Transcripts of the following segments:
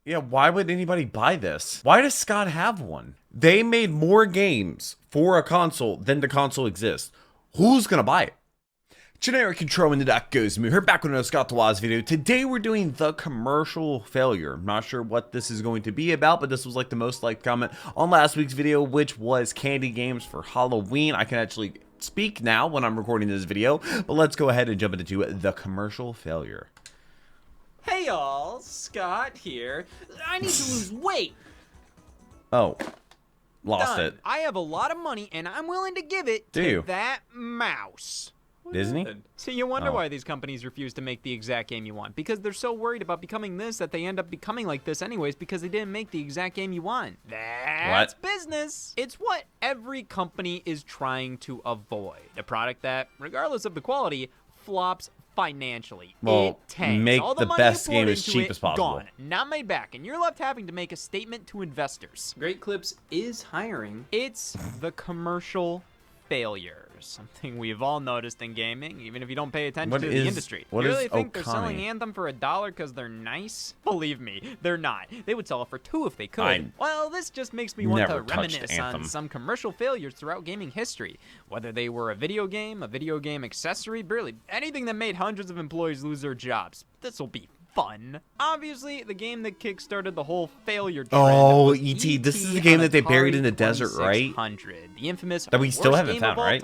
Yeah, why would anybody buy this? Why does Scott have one? They made more games for a console than the console exists. Who's gonna buy it? Generic control in the duck goes me. We're back with another Scott Tawaz video. Today we're doing the commercial failure. I'm not sure what this is going to be about, but this was like the most liked comment on last week's video, which was candy games for Halloween. I can actually speak now when I'm recording this video, but let's go ahead and jump into the commercial failure. Hey y'all, Scott here. I need to lose weight. Oh, lost Done. it. I have a lot of money and I'm willing to give it to that mouse. Disney? So you wonder why these companies refuse to make the exact game you want. Because they're so worried about becoming this that they end up becoming like this anyways because they didn't make the exact game you want. That's business. It's what every company is trying to avoid. A product that, regardless of the quality, flops financially. Well, it tanks. make All the money best you poured game as into cheap it, as possible. Gone, not made back, and you're left having to make a statement to investors. Great Clips is hiring. It's the commercial failure. Something we've all noticed in gaming, even if you don't pay attention to the industry. You really think they're selling Anthem for $1 because they're nice? Believe me, they're not. They would sell it for $2 if they could. Well, this just makes me want to reminisce on some commercial failures throughout gaming history. Whether they were a video game accessory, barely anything that made hundreds of employees lose their jobs. This will be fun. Obviously, the game that kickstarted the whole failure trend was E.T. This is the game that they buried in the desert, right? The infamous that we still haven't found, right?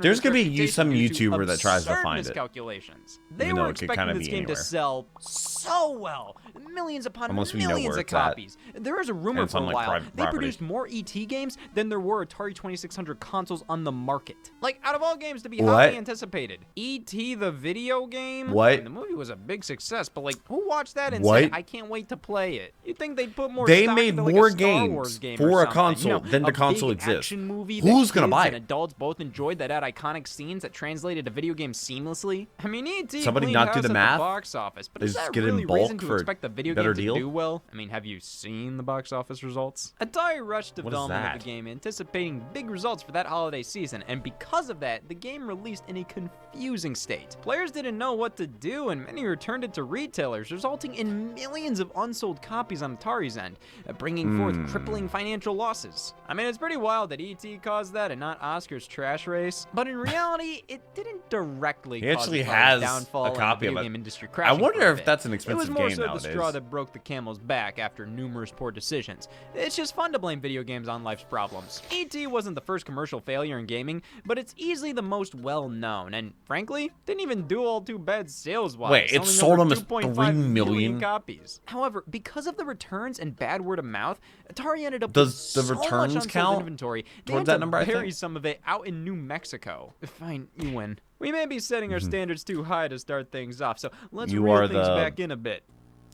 There's gonna be some YouTuber that tries to find it. Calculations. They were expecting this game to sell so well, millions upon millions of copies. There was a rumor for a while they produced more E.T. games than there were Atari 2600 consoles on the market. Like, out of all games to be highly anticipated, E.T. the video game. The movie was a big success, but like, who watched that and said, I can't wait to play it? You'd think they'd put more They stock made into, like, more a Star Wars games game for or a console than the console exists. Who's gonna buy it? And adults both enjoyed that had iconic scenes that translated to video games seamlessly. I mean, E.T. Somebody not do the math? At the box office, but is that get really in bulk reason to for expect the video game to do well? I mean, have you seen the box office results? Atari rushed development of the game, anticipating big results for that holiday season, and because of that, the game released in a confusing state. Players didn't know what to do, and many returned it to retailers, resulting in millions of unsold copies on Atari's end, bringing forth crippling financial losses. I mean, it's pretty wild that E.T. caused that and not Oscar's trash race, but in reality, it didn't directly cause the downfall of the video game industry crashing. I wonder if that's an expensive game nowadays. It was more so the straw that broke the camel's back after numerous poor decisions. It's just fun to blame video games on life's problems. E.T. wasn't the first commercial failure in gaming, but it's easily the most well-known, and frankly, didn't even do all too bad sales-wise. Wait, it sold almost 3 million copies. However, because of the returns and bad word of mouth, Atari ended up Does the returns count inventory. They towards had that number? I bury think some of it out in New Mexico. Fine, you win. We may be setting our standards too high to start things off, so let's reel things back in a bit.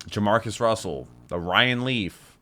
Jamarcus Russell, the Ryan Leaf.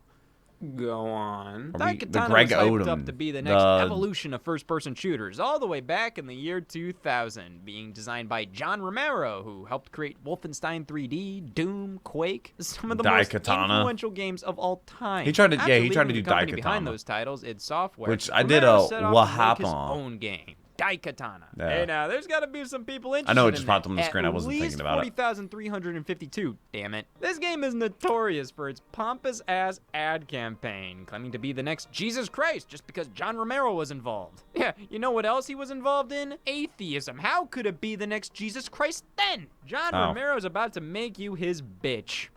Go on. The Greg was hyped Odom, up to be the next evolution of first-person shooters, all the way back in the year 2000, being designed by John Romero, who helped create Wolfenstein 3D, Doom, Quake, some of the most influential games of all time. He tried to, he tried to do Daikatana. Behind those titles, id Software, which I did a his own game. Daikatana. Yeah. Hey, now, there's got to be some people interested. I know it just popped on the screen. I wasn't thinking about it. 40,352. Damn it. This game is notorious for its pompous-ass ad campaign, claiming to be the next Jesus Christ just because John Romero was involved. Yeah, you know what else he was involved in? Atheism. How could it be the next Jesus Christ then? John Romero's about to make you his bitch.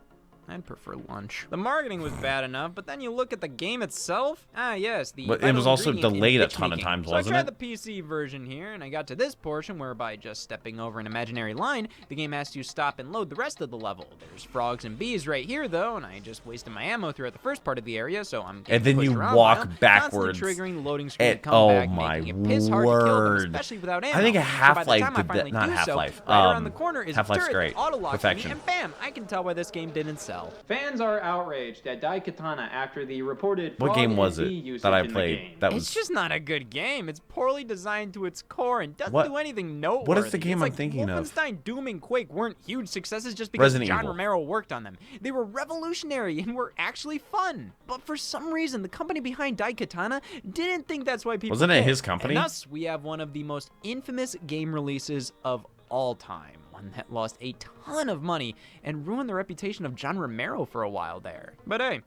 I'd prefer lunch. The marketing was bad enough, but then you look at the game itself. Yes, but it was also delayed a ton of times, wasn't it? So I tried the PC version here, and I got to this portion where by just stepping over an imaginary line, the game asks you to stop and load the rest of the level. There's frogs and bees right here, though, and I just wasted my ammo throughout the first part of the area, so I'm getting and then you walk backwards. Triggering the loading screen to come back, making it piss hard to kill them, especially without ammo. I think a Half-Life did that. Not Half-Life. Right around the corner is Half-Life's a turret great. that auto-locks me, Perfection. and bam, I can tell why this game didn't sell. Fans are outraged at Daikatana after the reported what game was it that I played? That was. It's just not a good game. It's poorly designed to its core and doesn't do anything noteworthy. What is the game I'm thinking of? Wolfenstein, Doom, and Quake weren't huge successes just because John Romero worked on them. They were revolutionary and were actually fun. But for some reason, the company behind Daikatana didn't think that's why people Wasn't it his company? And thus, we have one of the most infamous game releases of all time. one that lost a ton of money and ruined the reputation of John Romero for a while there. But hey,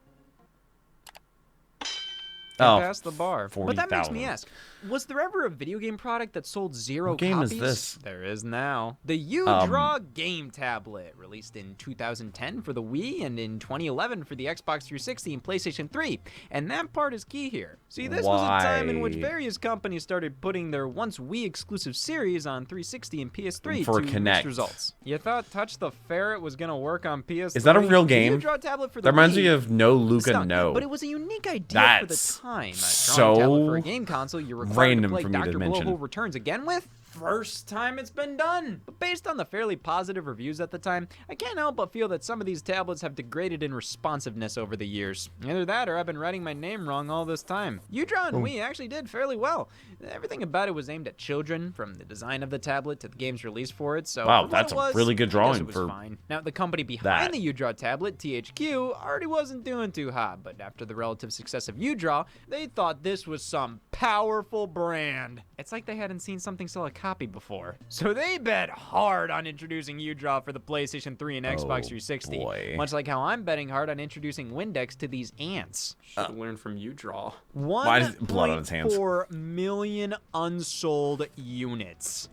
past the bar. But that makes me ask, was there ever a video game product that sold 0 What game copies? is this? There is now. The U-Draw game tablet, released in 2010 for the Wii and in 2011 for the Xbox 360 and PlayStation 3. And that part is key here. See, this was a time in which various companies started putting their once Wii exclusive series on 360 and PS3 for to Kinect. mixed results. You thought Touch the Ferret was going to work on PS3? Is that a real game? The U-Draw tablet for the That reminds Wii me of No Luca stunk, No. But it was a unique idea for the That's time. A so drawing tablet for a game console you're required random to play for me to Dr. mention. Blowhole Returns again with? First time it's been done. But based on the fairly positive reviews at the time, I can't help but feel that some of these tablets have degraded in responsiveness over the years. Either that or I've been writing my name wrong all this time. U-Draw and Wii actually did fairly well. Everything about it was aimed at children, from the design of the tablet to the games released for it, so Wow, for that's what it a really good I guess drawing it was for fine. Now, the company behind that. the U-Draw tablet, THQ, already wasn't doing too hot, but after the relative success of U-Draw, they thought this was some powerful brand. It's like they hadn't seen something sell a copy before. So they bet hard on introducing U-Draw for the PlayStation 3 and Xbox 360. Boy. Much like how I'm betting hard on introducing Windex to these ants. Should learn from U-Draw. Why is blood on his hands? 1.4 million unsold units.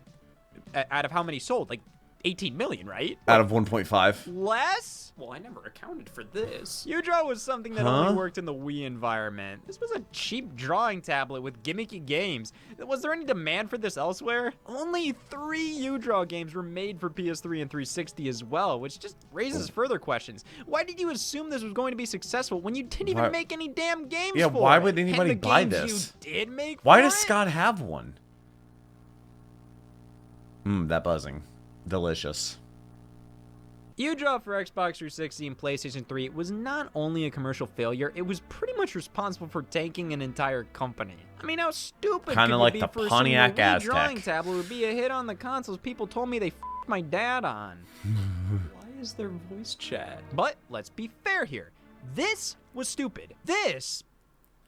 Out of how many sold? Like 18 million, right? Out of 1.5. Less? Well, I never accounted for this. U-Draw was something that only worked in the Wii environment. This was a cheap drawing tablet with gimmicky games. Was there any demand for this elsewhere? Only 3 U-Draw games were made for PS3 and 360 as well, which just raises further questions. Why did you assume this was going to be successful when you didn't even make any damn games for it? Yeah, why would And anybody the buy games this? You did make Why for does it? Scott have one? That buzzing. Delicious. U-Draw for Xbox 360 and PlayStation 3 was not only a commercial failure, it was pretty much responsible for tanking an entire company. I mean, how stupid Kinda could like you the be for Pontiac assuming a Wii Aztec. drawing tablet would be a hit on the consoles people told me they f***ed my dad on? Why is there voice chat? But let's be fair here. This was stupid. This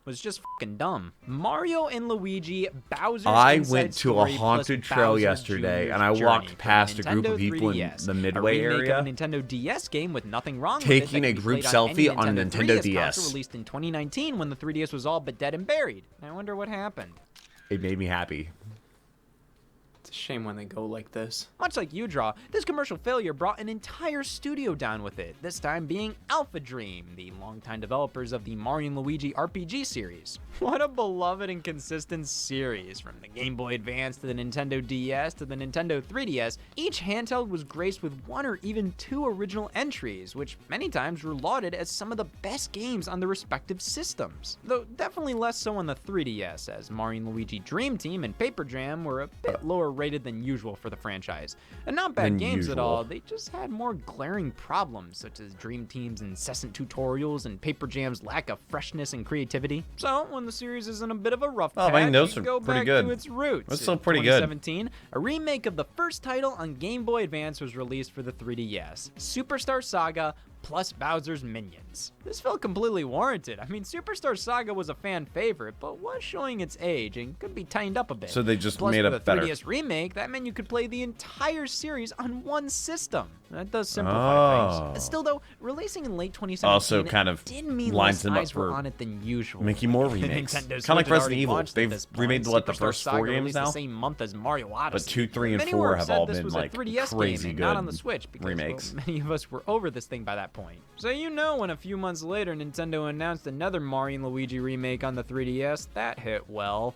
was just fucking dumb. Mario and Luigi, Bowser's I Inside went to a Story haunted plus trail Bowser yesterday, Jr.'s and I Journey walked for past the a group of Nintendo people in 3DS, the Midway a remake area, of a Nintendo DS game with nothing wrong with taking it, a that could be group played on any selfie on a Nintendo 3DS DS. console released in 2019 when the 3DS was all but dead and buried. I wonder what happened. It made me happy. It's a shame when they go like this. Much like U-Draw, this commercial failure brought an entire studio down with it, this time being Alpha Dream, the longtime developers of the Mario & Luigi RPG series. What a beloved and consistent series. From the Game Boy Advance to the Nintendo DS to the Nintendo 3DS, each handheld was graced with 1 or even 2 original entries, which many times were lauded as some of the best games on the respective systems. Though definitely less so on the 3DS, as Mario & Luigi Dream Team and Paper Jam were a bit lower rated than usual for the franchise. And not bad games at all, they just had more glaring problems, such as Dream Team's incessant tutorials and Paper Jam's lack of freshness and creativity. So, when the series is in a bit of a rough patch, man, those you are go pretty back good. to its roots. That's still In pretty good. 2017, a remake of the first title on Game Boy Advance was released for the 3DS, Superstar Saga plus Bowser's Minions. This felt completely warranted. I mean, Superstar Saga was a fan favorite, but was showing its age and could be tightened up a bit. So they just Plus, made with it a better. 3DS remake, that meant you could play the entire series on one system. That does simplify things. Still, though, releasing in late 2017 Also kind of did mean lines less them up eyes were for on it than usual. making more remakes. Nintendo Kinda like Switch had Resident already Evil. launched at They've this point. remade, what, the Superstar first 4 Saga games released now? the same month as Mario Odyssey. But 2, 3, and Many 4 were have upset all this been was like a 3DS crazy game and good not on the Switch because remakes. well, many of us were over this thing by that point. So you know, when a few months later Nintendo announced another Mario & Luigi remake on the 3DS, that hit well.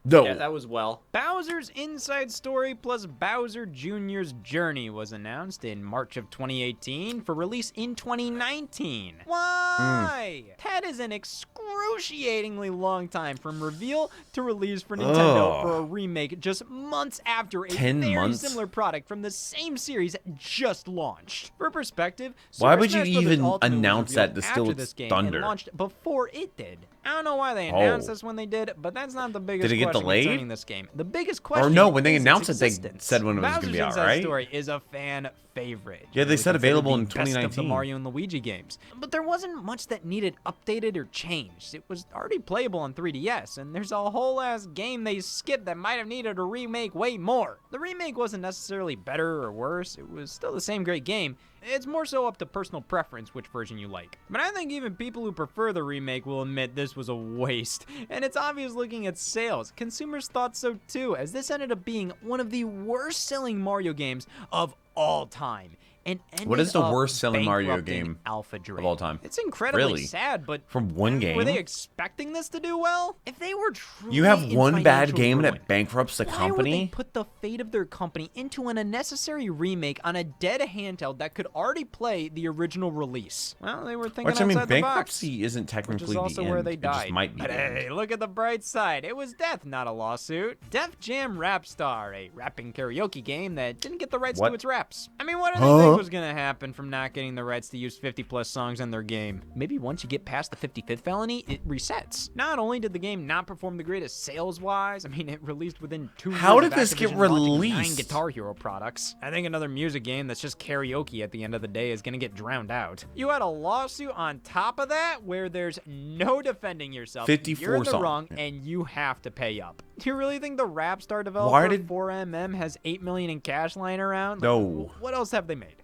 No. Yeah, that was well. Bowser's Inside Story plus Bowser Jr.'s Journey was announced in March of 2018 for release in 2019. Why? That is an excruciatingly long time from reveal to release for Nintendo for a remake just months after a 10 very months? similar product from the same series just launched. For perspective, Why Super would you Smash Bros. even Ultimate was announce revealed that to after steal this its game thunder? and launched before it did. I don't know why they announced Oh. this when they did, but that's not the biggest Did it get question delayed? concerning this game. The biggest question no, when they is its announced it, they existence. said when it was gonna Bowser's be out, Inside right? Story is a fan favorite. Yeah, they Really said considered available the in best of the 2019. Mario and Luigi games. But there wasn't much that needed updated or changed. It was already playable on 3DS, and there's a whole ass game they skipped that might have needed a remake way more. The remake wasn't necessarily better or worse, it was still the same great game. It's more so up to personal preference which version you like. But I think even people who prefer the remake will admit this was a waste. And it's obvious looking at sales. Consumers thought so too, as this ended up being one of the worst selling Mario games of all time. And What is the ended up worst selling Mario bankrupting game Alpha Dream of all time? It's incredibly Really? sad, but From one game? were they expecting this to do well? If they were truly You have in one bad financial game ruin, that bankrupts the why would they company? put the fate of their company into an unnecessary remake on a dead handheld that could already play the original release? Well, they were thinking Which, I outside mean, the box. bankruptcy isn't Which technically is also the where end. they It died. just might be But the end. hey, look at the bright side. It was death, not a lawsuit. Def Jam Rap Star, a rapping karaoke game that didn't get the rights What? to its raps. I mean, what did they Huh? think was gonna happen from not getting the rights to use 50+ songs in their game? Maybe once you get past the 55th felony, it resets. Not only did the game not perform the greatest sales-wise, I mean, it released within 2 years How of did this get Activision launching 9 released? Guitar Hero products. I think another music game that's just karaoke at the end of the day is gonna get drowned out. You had a lawsuit on top of that where there's no defending yourself. 54 You're in the songs. wrong, and you have to pay up. Do you really think the Rapstar developer Why did- 4MM has $8 million in cash lying around? Like, No. What else have they made?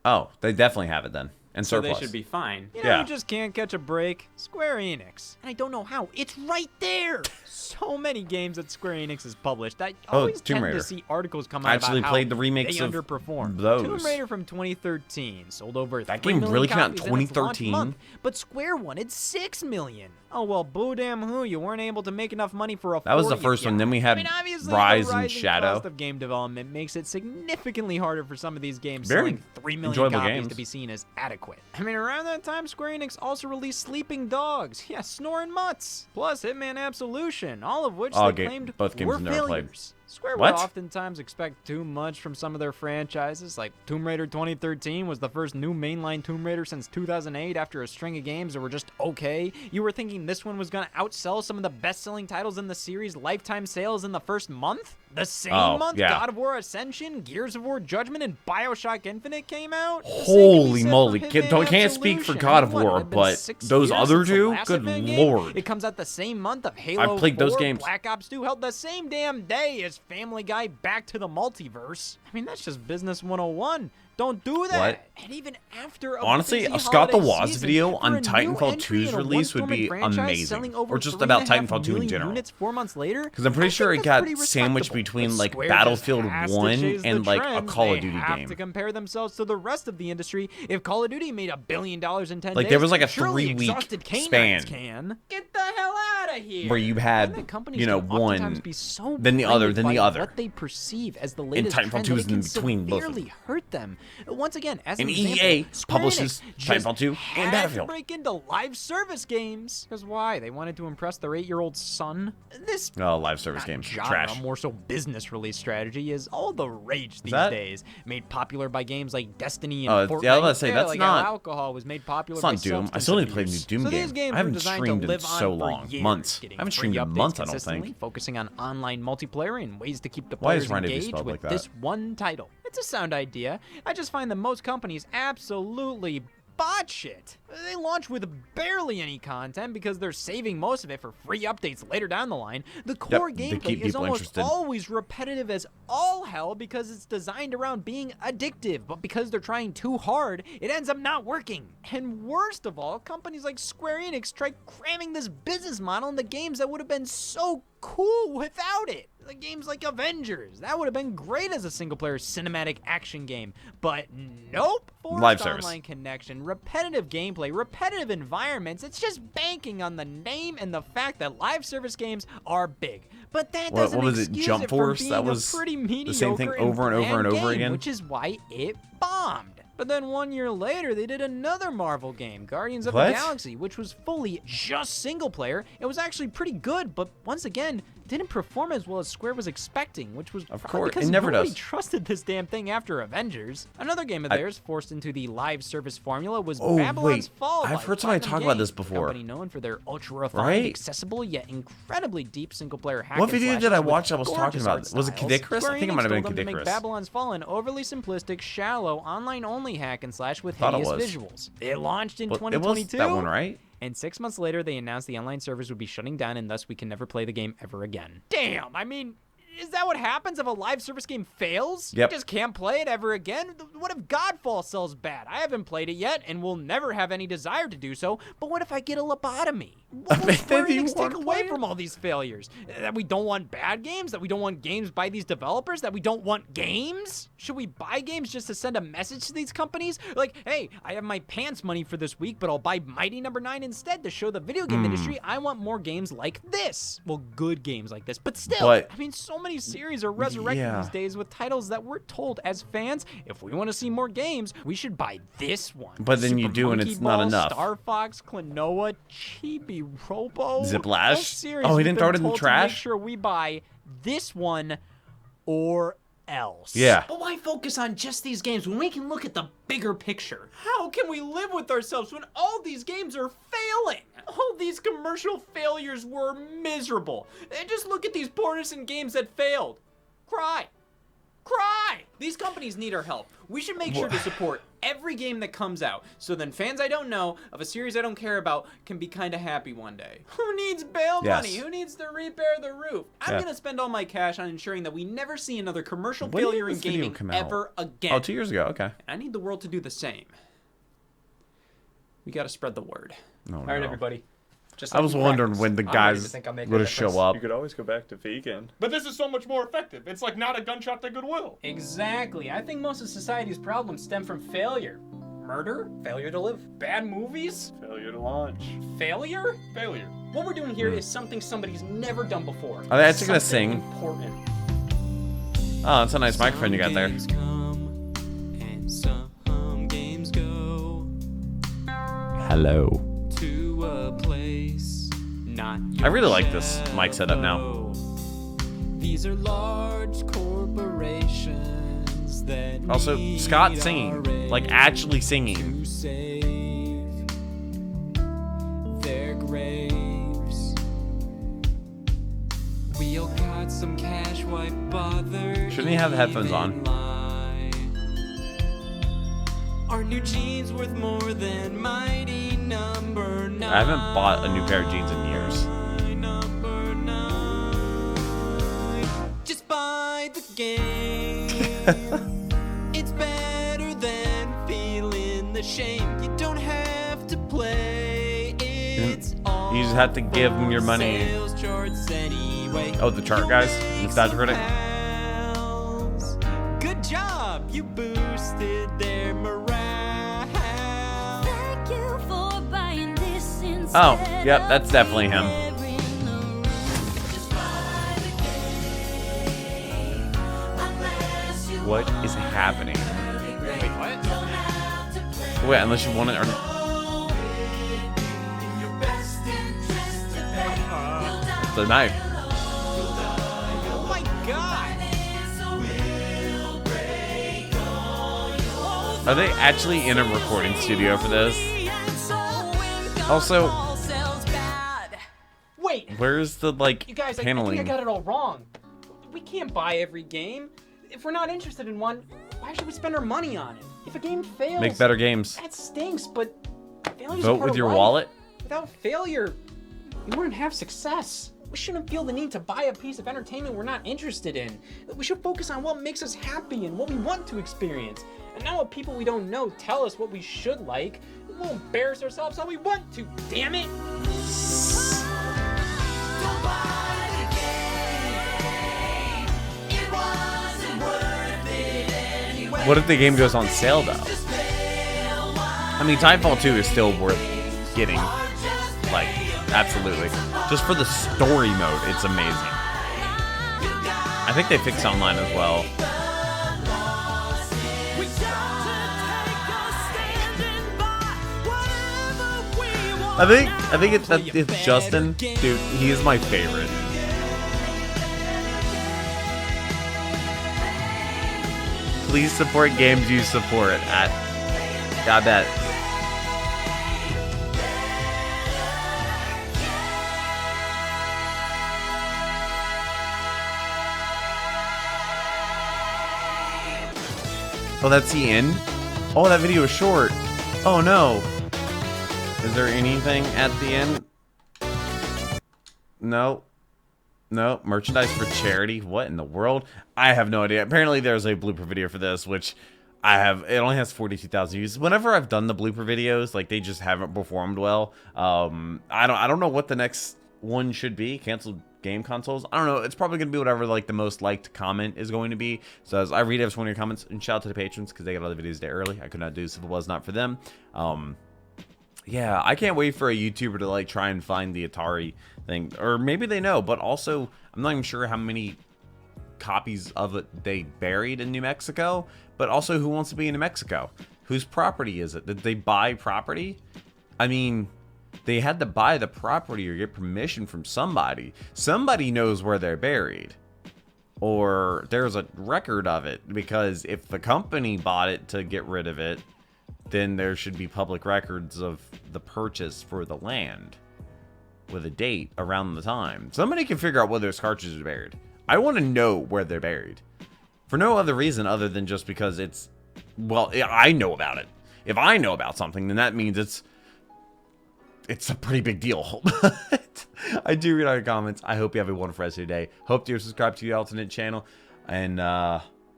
Oh, they definitely have it then. And So surplus. they should be fine. You know, Yeah. you just can't catch a break. Square Enix. And I don't know how. It's right there. So many games that Square Enix has published. I always Tomb tend Raider. to see articles come I out actually about played how the remakes they of underperformed. those. Tomb Raider from 2013 sold over That 3 game million really came out in copies in its launch 2013? month, but Square wanted 6 million. Oh well, boo damn who, you weren't able to make enough money for a That was the 40 first one. yeah. Then we had I mean, obviously, Rise the and rising Shadow. cost of game development makes it significantly harder for some of these games Very selling 3 million enjoyable copies games. to be seen as adequate. I mean, around that time, Square Enix also released Sleeping Dogs, yeah, Snoring Mutts, plus Hitman Absolution, all of which Oh, they claimed both games were I've never played. failures. Square What? would oftentimes expect too much from some of their franchises, like Tomb Raider 2013 was the first new mainline Tomb Raider since 2008 after a string of games that were just okay. You were thinking this one was going to outsell some of the best-selling titles in the series' lifetime sales in the first month? The same month yeah. God of War Ascension, Gears of War Judgment, and BioShock Infinite came out? The same can be Holy said for moly. Hitman Can't speak for Absolution. God of I mean, what, War, it had been but 6 those years other since the two? last Good Hitman game? lord. It comes out the same month of Halo played 4, those games. Black Ops 2 held the same damn day as Family Guy Back to the Multiverse. I mean, that's just business 101. Don't do that. What? And even after a Honestly, busy a Scott the holiday Woz season, video for on a new Titanfall entry 2's in a release would once-dormant be franchise amazing. selling over Or just about 3.5 Titanfall 2 in million general. units 4 months later, Because I'm pretty I sure think it that's got pretty sandwiched respectable. between But like Square Battlefield just has to 1 chase the and like a trend. Call of They Duty have game. to compare themselves to the rest of the industry. If Call of Duty made $1 billion in 10 Like, days, there was, like, a surely 3-week exhausted canines span can. Get the hell out of here. Where you And had, then companies you know, can oftentimes one, be so then the other, blinded then the by other. what they perceive as the latest Titanfall trend 2 that is it can in between both of severely hurt them. Once again, as And an example, EA Square publishes Enix just Titanfall 2 and had Battlefield. to break into live service games. Because why? They wanted to impress their 8-year-old son? This Oh, live service not games. genre, Trash. more so business release strategy is all the rage these that- days. Made popular by games like Destiny and Oh, Fortnite. yeah, I was about to say, that's like not- how alcohol was made popular It's by not Doom. I substance still need to play a new abuse. Doom So game. these games I haven't were designed streamed to in live so on for long. years, Months. getting I haven't free streamed in updates months, I don't consistently, think. focusing on online multiplayer and ways to keep the Why is players Rendezvous engaged spelled with like that? this one title. It's a sound idea. I just find that most companies absolutely bot shit. They launch with barely any content because they're saving most of it for free updates later down the line. The core they gameplay keep is people almost interested. always repetitive as all hell because it's designed around being addictive, but because they're trying too hard, it ends up not working. And worst of all, companies like Square Enix try cramming this business model into games that would have been so cool without it. Like games like Avengers, that would have been great as a single-player cinematic action game, but nope. Forced Live service. online connection, repetitive gameplay, repetitive environments. It's just banking on the name and the fact that live service games are big. But that What doesn't was it, excuse Jump it from Force? being That a was pretty mediocre the same thing over and over and bland over game, again? which is why it bombed. But then 1 year later, they did another Marvel game, Guardians of the What? Galaxy, which was fully just single player. It was actually pretty good, but once again, didn't perform as well as Square was expecting, which was Of probably course, because it never nobody does. trusted this damn thing after Avengers. Another game of theirs forced into the live service formula was Oh, Babylon's wait. Fall. I've by heard somebody Platinum talk about this Games, a before. company known for their ultra-refined, Right? accessible yet incredibly deep single-player hack What and video did slashes I with watch that was talking gorgeous about art it? Was it styles. Kiddicarus? I Square think it Enix might have been told them to make Kiddicarus. Babylon's Fall an overly simplistic, shallow, online-only hack and slash with Thought it hideous was. visuals. It launched in Well, it 2022. was that one, right? And 6 months later, they announced the online servers would be shutting down, and thus we can never play the game ever again. Damn, I mean, is that what happens if a live service game fails? Yep. You just can't play it ever again? What if Godfall sells bad? I haven't played it yet, and will never have any desire to do so, but what if I get a lobotomy? What will Square Then you Enix wanna take play away it? from all these failures? That we don't want bad games? That we don't want games by these developers? That we don't want games? Should we buy games just to send a message to these companies? Like, hey, I have my pants money for this week, but I'll buy Mighty Number 9 instead to show the video game industry I want more games like this. Well, good games like this, but still, But- I mean, so many series are resurrected Yeah. these days with titles that we're told as fans, if we want to see more games, we should buy this one. But then you Super do, and Monkey it's not Ball, enough. Star Fox, Klonoa, Chibi Robo, Ziplash? Those series Oh, he we've didn't been throw it in the told to trash? Make sure we buy this one or else. Yeah. But why focus on just these games when we can look at the bigger picture? How can we live with ourselves when all these games are failing? All these commercial failures were miserable. And just look at these poor innocent games that failed. Cry. Cry! These companies need our help. We should make sure to support every game that comes out, so then fans I don't know of a series I don't care about can be kind of happy one day. Who needs bail Yes. money? Who needs to repair the roof? I'm Yeah. gonna spend all my cash on ensuring that we never see another commercial When did failure in this video gaming come out? ever again. Oh, 2 years ago. Okay. I need the world to do the same. We gotta spread the word. No, All right, no. everybody. Just I like was you wondering practiced, when the I'm ready to guys think I'll make a would difference. show up. You could always go back to vegan. But this is so much more effective. It's like not a gunshot to goodwill. Exactly. I think most of society's problems stem from failure. Murder? Failure to live. Bad movies? Failure to launch. Failure? Failure. What we're doing here is something somebody's never done before. Are they actually gonna Something sing? Important. Oh, that's a nice microphone you got there. Games come and some games go Hello. to a place not I really your like this mic setup now. shadow. These are large corporations that Also, need Scott our singing, like actually singing. to save their graves. We all got some cash, why bother? Shouldn't he have the headphones on? even lie? Our new jeans worth more than Mighty Number 9. I haven't bought a new pair of jeans in years. Number 9. Just buy the game. It's better than feeling the shame. You don't have to play. It's all You just have to give them your money. sales charts anyway. Oh, the chart You'll guys? make Nostalgia some Critic? pals. Good job, you boosted their morale. Thank you for buying this instead Oh, yep, that's definitely him. of wearing the ring. Just buy the game, unless you What is happening? Wait, what? don't have to play Wait, unless you want it or in your best interest to pay. You'll die the knife. Oh my god! so we'll break all your Are they actually in a recording studio for this? Also, Wait! where's the like You guys, I paneling? think I got it all wrong. We can't buy every game. If we're not interested in one, why should we spend our money on it? If a game fails, Make better games. that stinks, but failure's Vote part with of your life. wallet. Without failure, we wouldn't have success. We shouldn't feel the need to buy a piece of entertainment we're not interested in. We should focus on what makes us happy and what we want to experience. And not what people we don't know tell us what we should like. We'll embarrass ourselves how we want to, damn it! Don't buy the game. It wasn't worth it anyway. What if the game goes on sale though? Just pay a while. I mean, Titanfall 2 is still worth getting. Like, absolutely. Just for the story mode, it's amazing. I think they fixed online as well. I think it's Justin, dude. He is my favorite. Please support games you support. I bet. Oh, that's the end? Oh, that video is short. Oh no. Is there anything at the end? No. No. Merchandise for charity? What in the world? I have no idea. Apparently there's a blooper video for this, which it only has 42,000 views. Whenever I've done the blooper videos, like, they just haven't performed well. I don't know what the next one should be. Canceled game consoles. I don't know. It's probably going to be whatever, like, the most liked comment is going to be. So as I read every one of your comments, and shout out to the patrons because they got all the videos a day early. I could not do this if it was not for them. Yeah, I can't wait for a YouTuber to, like, try and find the Atari thing. Or maybe they know, but also, I'm not even sure how many copies of it they buried in New Mexico. But also, who wants to be in New Mexico? Whose property is it? Did they buy property? I mean, they had to buy the property or get permission from somebody. Somebody knows where they're buried. Or there's a record of it. Because if the company bought it to get rid of it, then there should be public records of the purchase for the land with a date around the time. Somebody can figure out where those cartridges are buried. I want to know where they're buried. For no other reason other than just because it's, well, I know about it. If I know about something, then that means it's a pretty big deal. But I do read all your comments. I hope you have a wonderful rest of your day. Hope you're subscribed to the alternate channel. And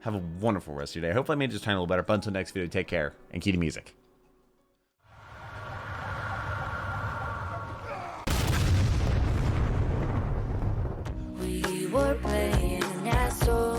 have a wonderful rest of your day. Hopefully I made this channel a little better. But until next video, take care and keep the music. We were playing an asshole.